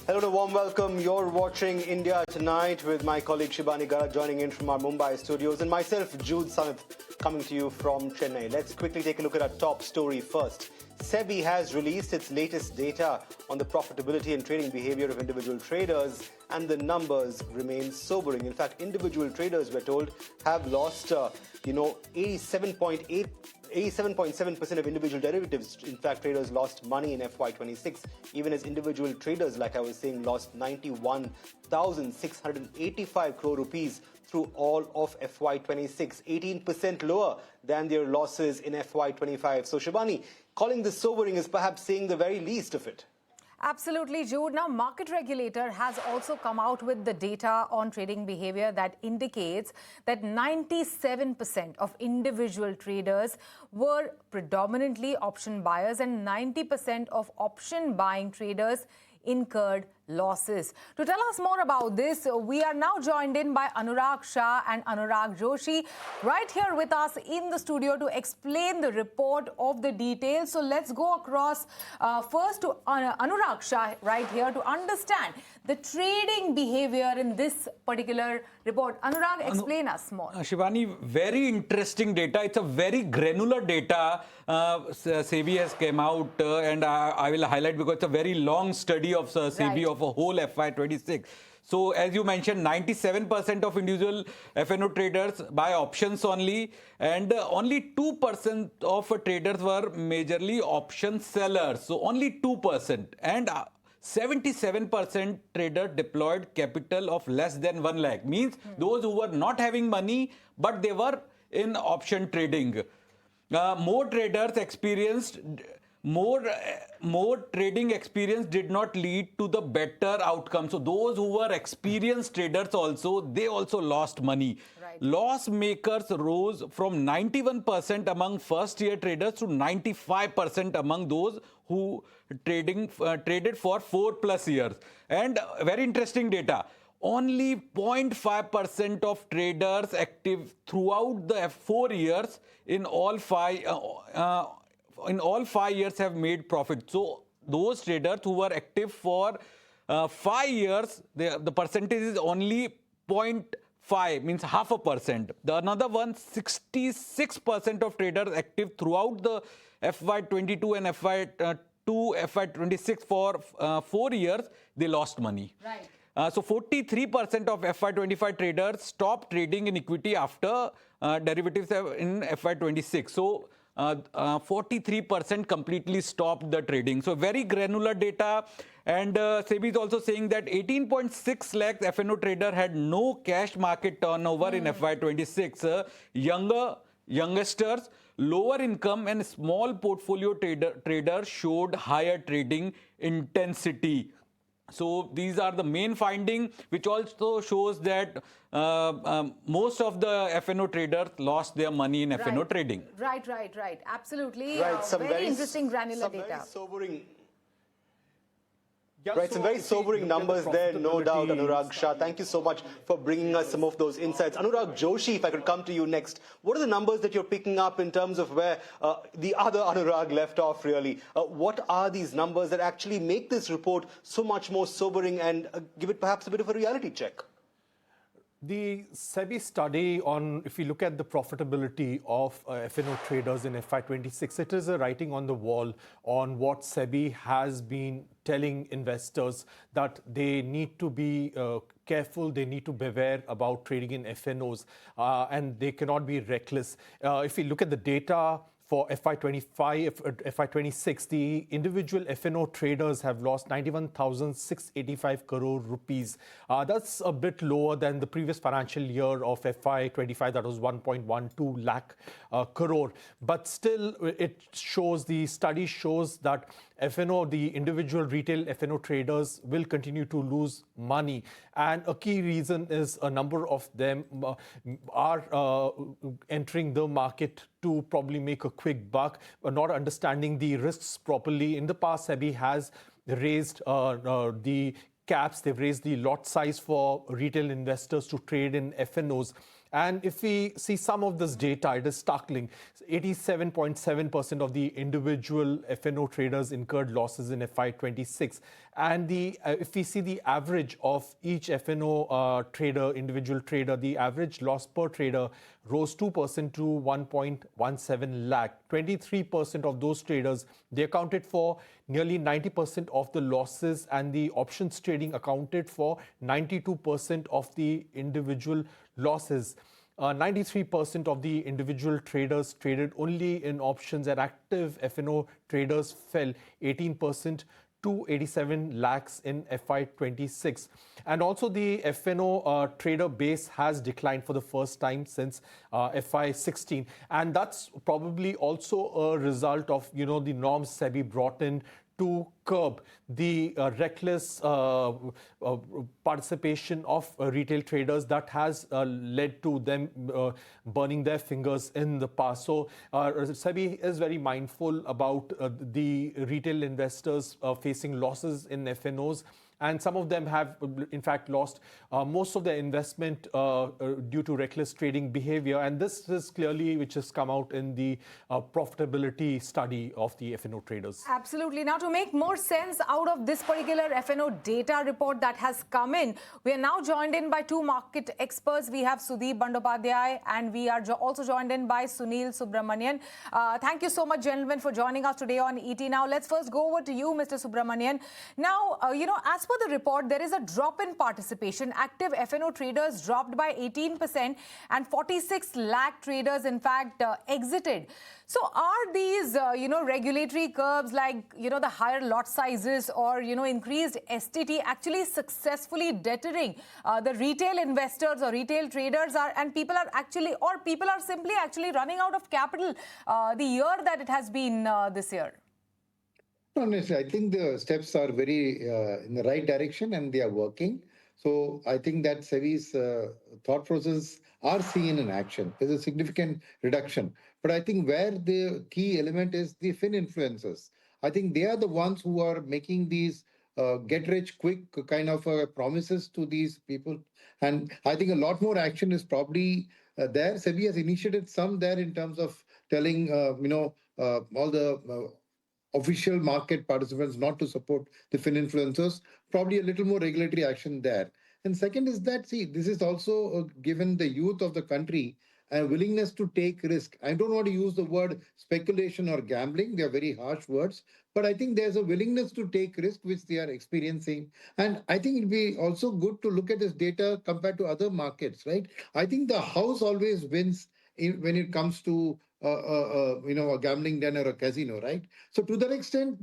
Hello and a warm welcome. You're watching India Tonight with my colleague Shibani Garg joining in from our Mumbai studios and myself, Jude Samit, coming to you from Chennai. Let's quickly take a look at our top story first. SEBI has released its latest data on the profitability and trading behavior of individual traders, and the numbers remain sobering. In fact, individual traders, we're told, have lost, 87.7% of individual derivatives. In fact, traders lost money in FY26, even as individual traders, like I was saying, lost 91,685 crore rupees through all of FY26, 18% lower than their losses in FY25. So, Shibani, calling this sobering is perhaps saying the very least of it. Absolutely, Jude. Now, market regulator has also come out with the data on trading behavior that indicates that 97% of individual traders were predominantly option buyers and 90% of option buying traders incurred losses. To tell us more about this, we are now joined in by Anurag Shah and Anurag Joshi right here with us in the studio to explain the report of the details. So let's go across first to Anurag Shah right here to understand the trading behavior in this particular report. Anurag, explain us more. Shivani, very interesting data. It's a very granular data. SEBI has come out and I will highlight because it's a very long study of SEBI of a whole FY26. So as you mentioned, 97% of individual FNO traders buy options only, and only 2% of traders were majorly option sellers. So only 2%, and 77% trader deployed capital of less than 1 lakh. Means those who were not having money, but they were in option trading. More traders experienced more trading experience did not lead to the better outcome. So those who were experienced traders also, they also lost money. Right. Loss makers rose from 91% among first year traders to 95% among those who traded for 4+ years. And very interesting data. Only 0.5% of traders active throughout the 4 years in all 5 years have made profit. So those traders who were active for 5 years, the percentage is only 0.5, means 0.5%. The another one, 66% of traders active throughout the FY22 and FY26 for 4 years, they lost money. Right. So 43% of FY25 traders stopped trading in equity after derivatives in FY26. So 43% completely stopped the trading. So very granular data. And SEBI is also saying that 18.6 lakhs FNO trader had no cash market turnover in FY26. Youngsters, lower income and small portfolio traders showed higher trading intensity. So these are the main finding, which also shows that most of the FNO traders lost their money in FNO trading. Right. Absolutely. Right. Very interesting granular data. Very sobering. Right, some very sobering numbers there, no doubt, Anurag Shah. Thank you so much for bringing us some of those insights. Anurag Joshi, if I could come to you next. What are the numbers that you're picking up in terms of where the other Anurag left off, really? What are these numbers that actually make this report so much more sobering and give it perhaps a bit of a reality check? The SEBI study on, if you look at the profitability of FNO traders in FY26, it is a writing on the wall on what SEBI has been telling investors that they need to be careful, they need to beware about trading in FNOs, and they cannot be reckless. If you look at the data for FY26, the individual FNO traders have lost 91,685 crore rupees. That's a bit lower than the previous financial year of FY25, that was 1.12 lakh crore. But still, the study shows that FNO, the individual retail FNO traders will continue to lose money. And a key reason is a number of them are entering the market to probably make a quick buck, but not understanding the risks properly. In the past, SEBI has raised the caps, they've raised the lot size for retail investors to trade in FNOs. And if we see some of this data, it is startling. 87.7% of the individual FNO traders incurred losses in FY26. And if we see the average of each FNO trader, individual trader, the average loss per trader rose 2% to 1.17 lakh. 23% of those traders, they accounted for nearly 90% of the losses, and the options trading accounted for 92% of the individual losses. 93% of the individual traders traded only in options, and active FNO traders fell 18% to 87 lakhs in FY26. And also the FNO trader base has declined for the first time since FY16. And that's probably also a result of, the norms SEBI brought in to curb the reckless participation of retail traders that has led to them burning their fingers in the past. So SEBI is very mindful about the retail investors facing losses in FNOs. And some of them have, in fact, lost most of their investment due to reckless trading behavior. And this is clearly which has come out in the profitability study of the FNO traders. Absolutely. Now, to make more sense out of this particular FNO data report that has come in, we are now joined in by two market experts. We have Sudip Bandopadhyay, and we are also joined in by Sunil Subramaniam. Thank you so much, gentlemen, for joining us today on ET. Now, let's first go over to you, Mr. Subramaniam. Now, as per the report, there is a drop in participation. Active FNO traders dropped by 18%, and 46 lakh traders, in fact, exited. So are these, regulatory curbs like, the higher lot sizes or, increased STT actually successfully deterring the retail investors or retail traders people are simply actually running out of capital the year that it has been this year? Honestly, I think the steps are very in the right direction and they are working. So I think that SEBI's thought process are seen in action. There's a significant reduction. But I think where the key element is the finfluencers. I think they are the ones who are making these get-rich-quick kind of promises to these people. And I think a lot more action is probably there. SEBI has initiated some there in terms of telling, all the official market participants not to support the finfluencers, probably a little more regulatory action there. And second is that, this is also given the youth of the country a willingness to take risk. I don't want to use the word speculation or gambling. They are very harsh words. But I think there's a willingness to take risk, which they are experiencing. And I think it'd be also good to look at this data compared to other markets, right? I think the house always wins when it comes to a gambling den or a casino, right? So to that extent,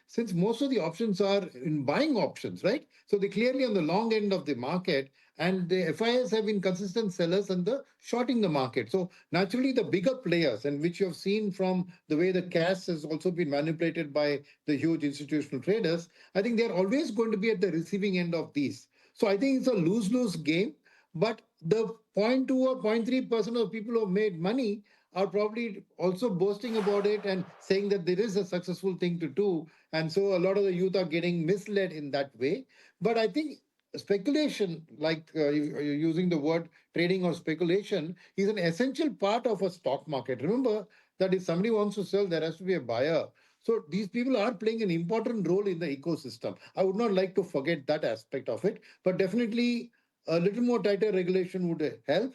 since most of the options are in buying options, right? So they're clearly on the long end of the market, and the FIs have been consistent sellers and the shorting the market. So naturally, the bigger players, and which you have seen from the way the cash has also been manipulated by the huge institutional traders, I think they're always going to be at the receiving end of these. So I think it's a lose-lose game. But the 0.2 or 0.3% of people who have made money are probably also boasting about it and saying that there is a successful thing to do. And so a lot of the youth are getting misled in that way. But I think speculation, like using the word trading or speculation, is an essential part of a stock market. Remember that if somebody wants to sell, there has to be a buyer. So these people are playing an important role in the ecosystem. I would not like to forget that aspect of it, but definitely a little more tighter regulation would help,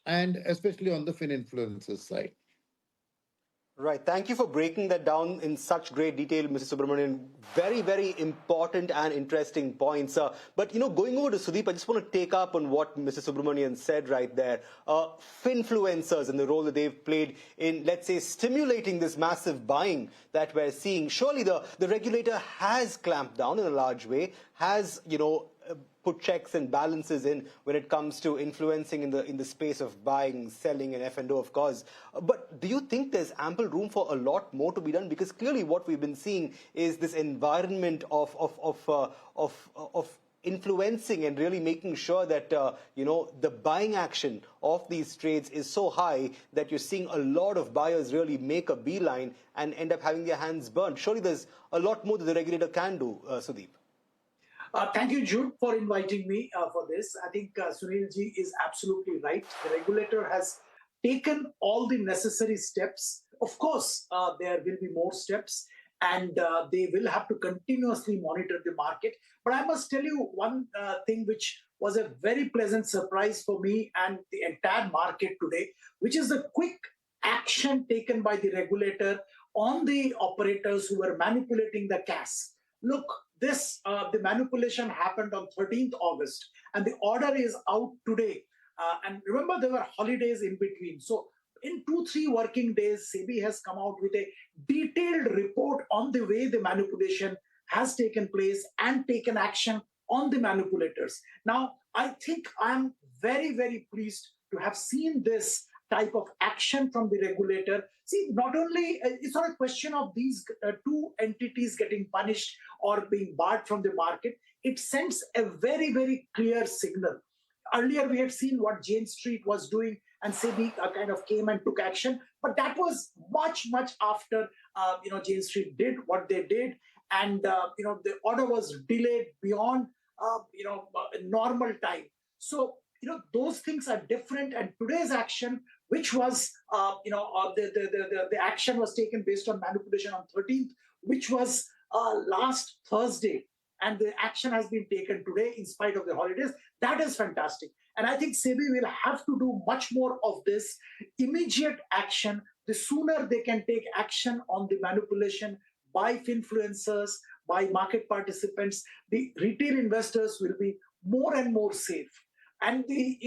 and especially on the finfluencers side. Right. Thank you for breaking that down in such great detail, Mr. Subramanian. Very, very important and interesting points. But, going over to Sudip, I just want to take up on what Mr. Subramanian said right there. Finfluencers and the role that they've played in, let's say, stimulating this massive buying that we're seeing. Surely the regulator has clamped down in a large way, has, put checks and balances in when it comes to influencing in the space of buying, selling, and F&O, of course. But do you think there's ample room for a lot more to be done? Because clearly what we've been seeing is this environment of influencing and really making sure that the buying action of these trades is so high that you're seeing a lot of buyers really make a beeline and end up having their hands burned. Surely there's a lot more that the regulator can do, Sudip. Thank you, Jude, for inviting me for this. I think Sunil ji is absolutely right. The regulator has taken all the necessary steps. Of course, there will be more steps, and they will have to continuously monitor the market. But I must tell you one thing which was a very pleasant surprise for me and the entire market today, which is the quick action taken by the regulator on the operators who were manipulating the cash. Look, this the manipulation happened on 13th August, and the order is out today. And remember, there were holidays in between. So, in 2-3 working days, SEBI has come out with a detailed report on the way the manipulation has taken place and taken action on the manipulators. Now, I think I'm very, very pleased to have seen this type of action from the regulator. See, not only it's not a question of these two entities getting punished or being barred from the market, it sends a very, very clear signal. Earlier, we had seen what Jane Street was doing, and SEBI kind of came and took action. But that was much, much after Jane Street did what they did, and the order was delayed beyond normal time. So those things are different. And today's action, which was the action was taken based on manipulation on 13th, which was last Thursday, and the action has been taken today in spite of the holidays. That is fantastic. And I think SEBI will have to do much more of this immediate action. The sooner they can take action on the manipulation by finfluencers, by market participants, the retail investors will be more and more safe. And the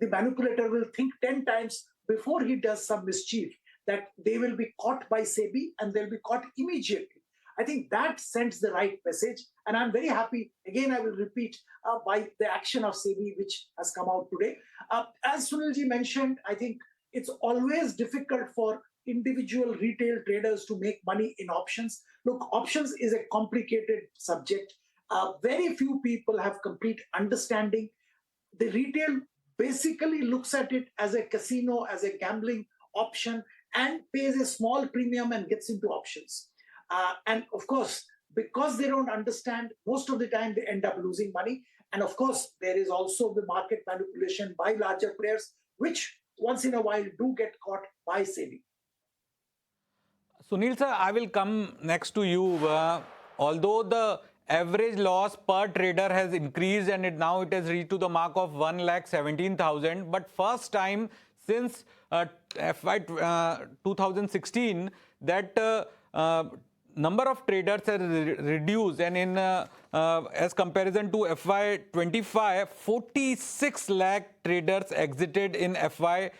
manipulator will think 10 times before he does some mischief, that they will be caught by SEBI and they'll be caught immediately. I think that sends the right message. And I'm very happy, again, I will repeat, by the action of SEBI, which has come out today. As Sunilji mentioned, I think it's always difficult for individual retail traders to make money in options. Look, options is a complicated subject. Very few people have complete understanding. The retail basically looks at it as a casino, as a gambling option, and pays a small premium and gets into options. And of course, because they don't understand, most of the time they end up losing money. And of course, there is also the market manipulation by larger players, which once in a while do get caught by SEBI. Sunil sir, I will come next to you. Although the average loss per trader has increased and now it has reached to the mark of 1,17,000, but first time since FY 2016 that number of traders has reduced, and in as comparison to FY 25, 46 lakh traders exited in FY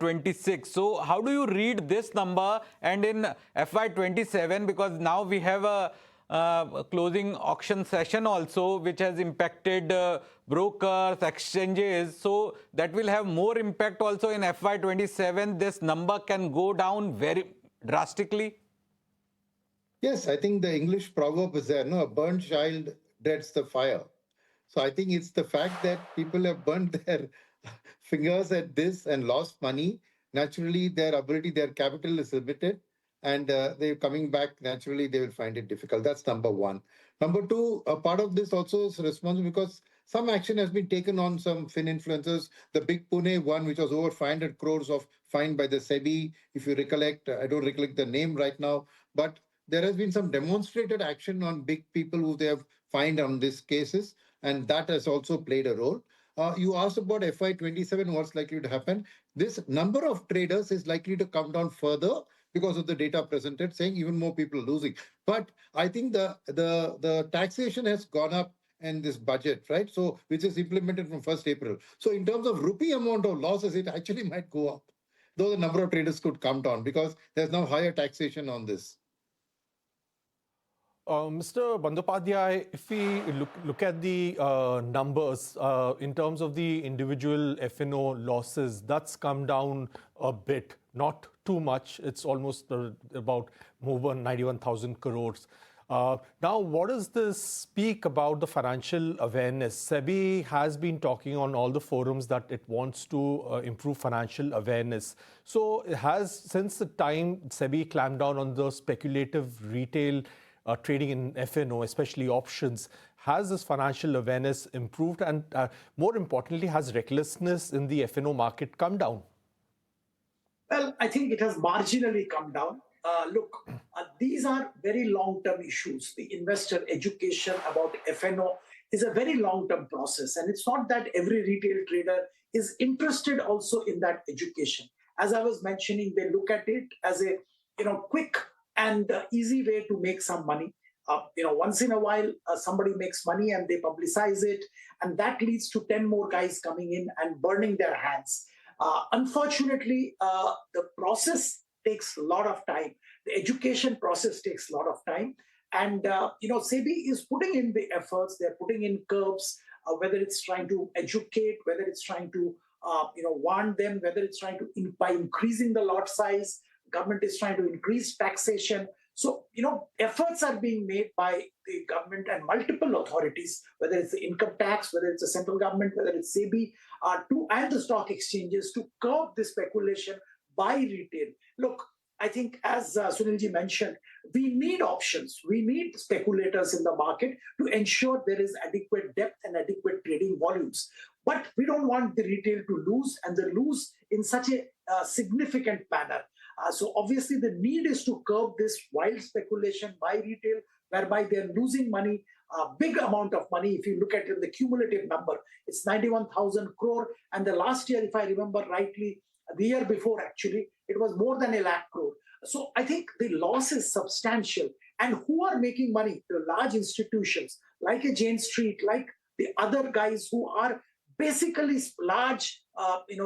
26. So how do you read this number? And in FY 27, because now we have a closing auction session also, which has impacted brokers, exchanges. So that will have more impact also in FY 27. This number can go down very drastically. Yes, I think the English proverb is there, no, a burnt child dreads the fire. So I think it's the fact that people have burnt their fingers at this and lost money. Naturally, their capital is limited, and they're coming back. Naturally, they will find it difficult. That's number one. Number two, a part of this also is responsible because some action has been taken on some fin-influencers. The big Pune one, which was over 500 crores of fine by the SEBI, if you recollect, I don't recollect the name right now, but there has been some demonstrated action on big people who they have fined on these cases, and that has also played a role. You asked about FY 27, what's likely to happen. This number of traders is likely to come down further because of the data presented, saying even more people are losing. But I think the taxation has gone up in this budget, right? So, which is implemented from 1st April. So in terms of rupee amount of losses, it actually might go up, though the number of traders could come down because there's now higher taxation on this. Mr. Bandopadhyay, if we look at the numbers in terms of the individual F&O losses, that's come down a bit, not too much. It's almost about over 91,000 crores. Now, what does this speak about the financial awareness? SEBI has been talking on all the forums that it wants to improve financial awareness. So, since the time SEBI clamped down on the speculative retail trading in F&O, especially options, Has this financial awareness improved? And more importantly, has recklessness in the F&O market come down? Well, I think it has marginally come down. Look, these are very long-term issues. The investor education about F&O is a very long-term process. And it's not that every retail trader is interested also in that education. As I was mentioning, they look at it as a quick and easy way to make some money. Once in a while, somebody makes money and they publicize it, and that leads to 10 more guys coming in and burning their hands. Unfortunately, the process takes a lot of time. The education process takes a lot of time. And, SEBI is putting in the efforts. They're putting in curbs, whether it's trying to educate, whether it's trying to, warn them, whether it's trying to, by increasing the lot size, government is trying to increase taxation. So, efforts are being made by the government and multiple authorities, whether it's the income tax, whether it's the central government, whether it's SEBI, and the stock exchanges to curb this speculation by retail. Look, I think as Sunilji mentioned, we need options. We need speculators in the market to ensure there is adequate depth and adequate trading volumes. But we don't want the retail to lose, and they lose in such a significant manner. So obviously the need is to curb this wild speculation by retail, whereby they're losing money, a big amount of money. If you look at it, the cumulative number, it's 91,000 crore. And the last year, if I remember rightly, the year before actually, it was more than a lakh crore. So I think the loss is substantial. And who are making money? The large institutions like a Jane Street, like the other guys who are basically large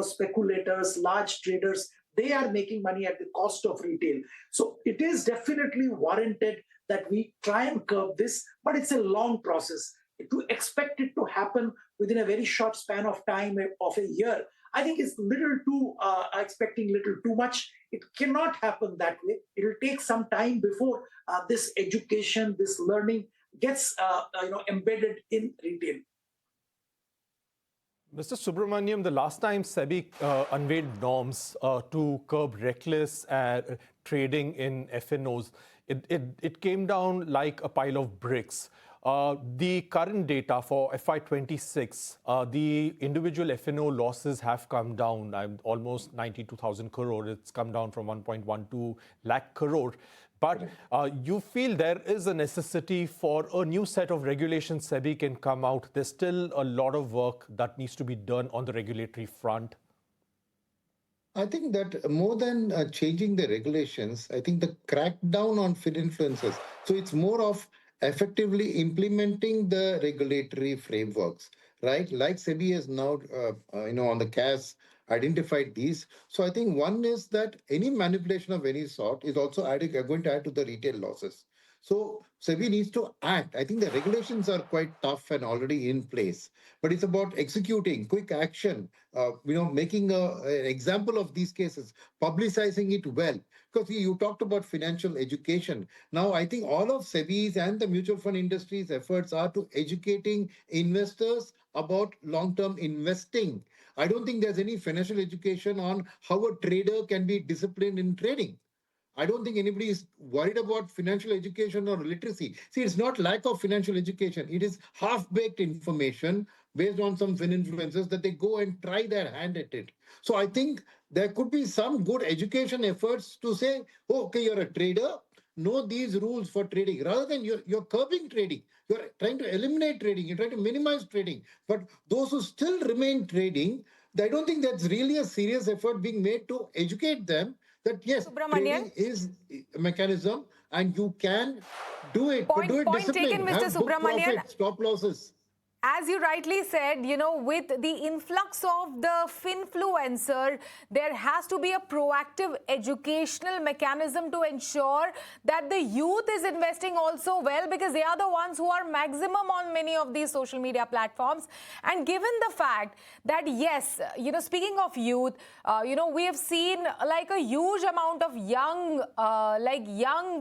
speculators, large traders. They are making money at the cost of retail. So it is definitely warranted that we try and curb this, but it's a long process. To expect it to happen within a very short span of time of a year, I think it's little too, expecting little too much. It cannot happen that way. It will take some time before this education, this learning gets embedded in retail. Mr. Subramaniam, the last time SEBI unveiled norms to curb reckless trading in F&Os, it came down like a pile of bricks. The current data for FY26, the individual F&O losses have come down, almost 92,000 crore. It's come down from 1.12 lakh crore. But you feel there is a necessity for a new set of regulations SEBI can come out. There's still a lot of work that needs to be done on the regulatory front. I think that more than changing the regulations, I think the crackdown on finfluencers. So it's more of effectively implementing the regulatory frameworks, right? Like SEBI has now, on the CAS identified these. So I think one is that any manipulation of any sort is also going to add to the retail losses. So SEBI needs to act. I think the regulations are quite tough and already in place, but it's about executing quick action, making an example of these cases, publicizing it well. Because you talked about financial education. Now, I think all of SEBI's and the mutual fund industry's efforts are to educating investors about long-term investing. I don't think there's any financial education on how a trader can be disciplined in trading. I don't think anybody is worried about financial education or literacy. See, it's not lack of financial education. It is half-baked information based on some influencers that they go and try their hand at it. So I think there could be some good education efforts to say, oh, okay, you're a trader, know these rules for trading, rather than you're curbing trading. You're trying to eliminate trading. You're trying to minimize trading. But those who still remain trading, I don't think that's really a serious effort being made to educate them that yes, trading is a mechanism and you can do it. But do it Point taken, Mr. Have book Subramanian. profits, stop losses. As you rightly said, with the influx of the finfluencer, there has to be a proactive educational mechanism to ensure that the youth is investing also well, because they are the ones who are maximum on many of these social media platforms. And given the fact that, yes, speaking of youth, we have seen like a huge amount of young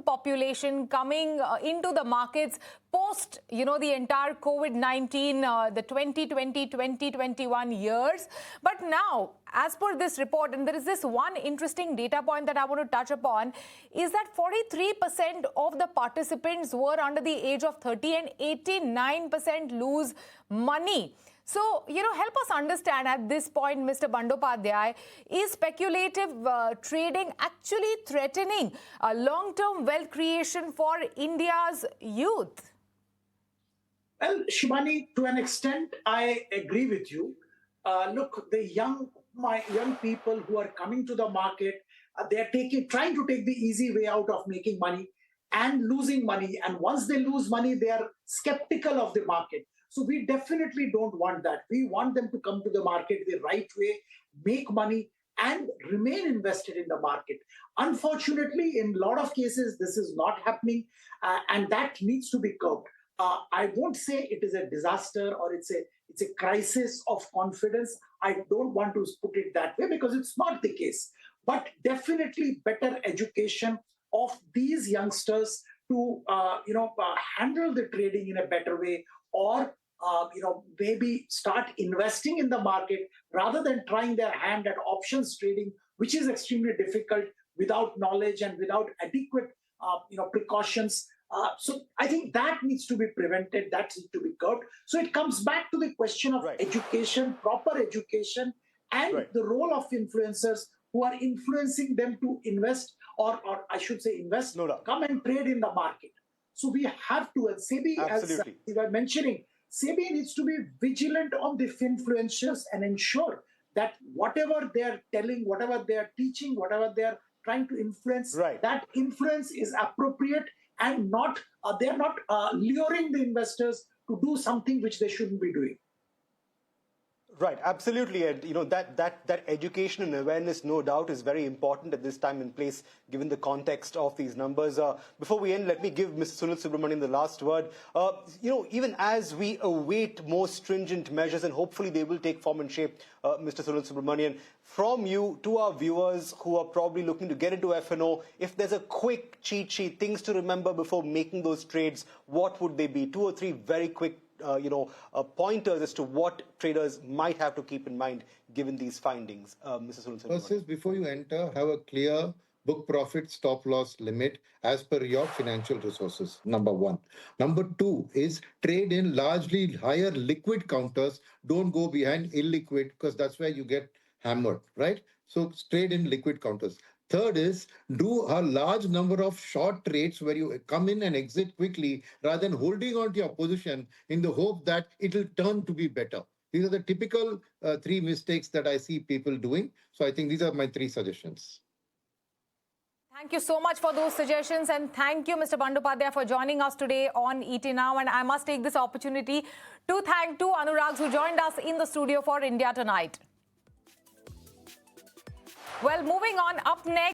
population coming into the markets post, the entire COVID-19, the 2020, 2021 years. But now, as per this report, and there is this one interesting data point that I want to touch upon, is that 43% of the participants were under the age of 30 and 89% lose money. So, help us understand at this point, Mr. Bandopadhyay, is speculative trading actually threatening long-term wealth creation for India's youth? Well, Shibani, to an extent, I agree with you. Look, my young people who are coming to the market, they are trying to take the easy way out of making money and losing money. And once they lose money, they are skeptical of the market. So we definitely don't want that. We want them to come to the market the right way, make money, and remain invested in the market. Unfortunately, in a lot of cases, this is not happening, and that needs to be curbed. I won't say it is a disaster or it's a crisis of confidence. I don't want to put it that way because it's not the case. But definitely better education of these youngsters to handle the trading in a better way, or maybe start investing in the market rather than trying their hand at options trading, which is extremely difficult without knowledge and without adequate precautions. So I think that needs to be prevented, that needs to be curbed. So it comes back to the question of education, proper education, and the role of influencers who are influencing them to invest, or I should say invest, come and trade in the market. So we have to, and SEBI, as you were mentioning, SEBI needs to be vigilant on the finfluencers and ensure that whatever they are telling, whatever they are teaching, whatever they are trying to influence, that influence is appropriate and not they are not luring the investors to do something which they shouldn't be doing. Right, absolutely. And that education and awareness, no doubt, is very important at this time and place, given the context of these numbers. Before we end, let me give Mr. Sunil Subramaniam the last word. Even as we await more stringent measures, and hopefully they will take form and shape, Mr. Sunil Subramaniam, from you to our viewers who are probably looking to get into F&O, if there's a quick cheat sheet, things to remember before making those trades, what would they be? 2 or 3 very quick pointers as to what traders might have to keep in mind given these findings, Mr. Sunil. First is, before you enter, have a clear book profit stop loss limit as per your financial resources, number 1. Number 2 is trade in largely higher liquid counters. Don't go behind illiquid, because that's where you get hammered, right? So trade in liquid counters. Third is, do a large number of short trades where you come in and exit quickly rather than holding on to your position in the hope that it will turn to be better. These are the typical 3 mistakes that I see people doing. So I think these are my 3 suggestions. Thank you so much for those suggestions, and thank you, Mr. Bandopadhyay, for joining us today on ET Now. And I must take this opportunity to thank 2 Anurags who joined us in the studio for India Tonight. Well, moving on, up next.